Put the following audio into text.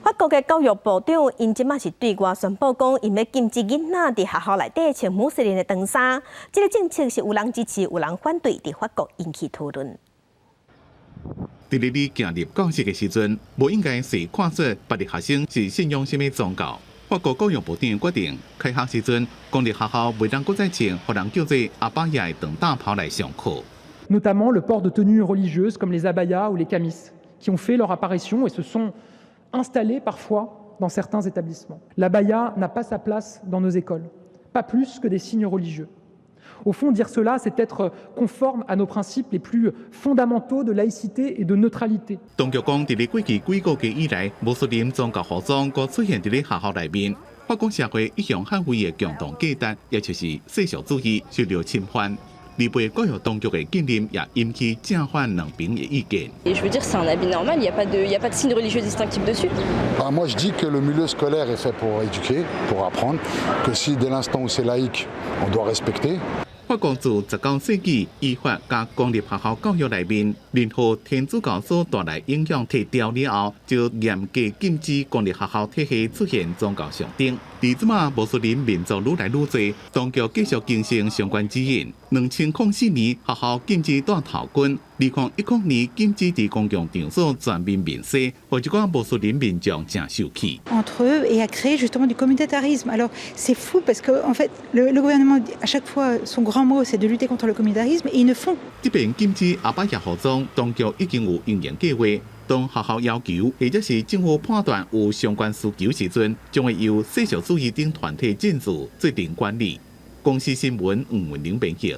法国嘅教育部长因即马是对外宣布讲，因要禁止囡仔伫学校内底穿穆斯林嘅长衫。这个政策是有人支持，有人反对，伫法国引起讨论。伫咧你进入教室嘅时阵，无应该是看出别的学生是信仰什么宗教。法国教育部长决定，开学时阵，公立学校袂当搁再穿互人叫做阿巴亚嘅长大袍来上课。Notamment le port de tenues religieuses comme les abayas ou les camis, qui ont fait leur apparition et se sont installés parfois dans certains établissements. L'abaya n'a pas sa place dans nos écoles, pas plus que des signes religieux. Au fond, dire cela, c'est être conforme à nos principes les plus fondamentaux de laïcité et de neutralité. 当局讲，伫咧过去几个月以来，穆斯林宗教服装阁出现伫咧学校内面。法国社会一向捍卫嘅共同价值，也就是世俗主义受到侵犯。而被教育当局嘅禁令也引起正反两边嘅意見。Et je veux dire, c'est un habit normal, il n'y a pas de signe religieux distinctif dessus. Moi, je dis que le milieu scolaire est fait pour éduquer, pour apprendre, que si dès l'instant où c'est laïque, on doit respecter. 法国自19世纪依法甲公立学校教育内面，任何天主教所带来影响撤掉了后，就严格禁止公立学校体系出现宗教象征。而即马穆斯林民族愈来愈多，当局继续更新相关指引。2004年学校禁止戴头巾，2019年禁止伫公共场所全面面洗，互一寡穆斯林民众正受气。Entre eux et à créer justement du communautarisme. Alors c'est fou parce que en fait le gouvernement à chaque fois son grand mot c'est de lutter contre le communautarisme et ils ne font. 这边禁止阿巴亚服装，当局已经有应用计划。当学校要求或者是政府判断有相关需求时阵，将会由世俗主义等团体禁止决定管理。公司新闻黄文玲编辑。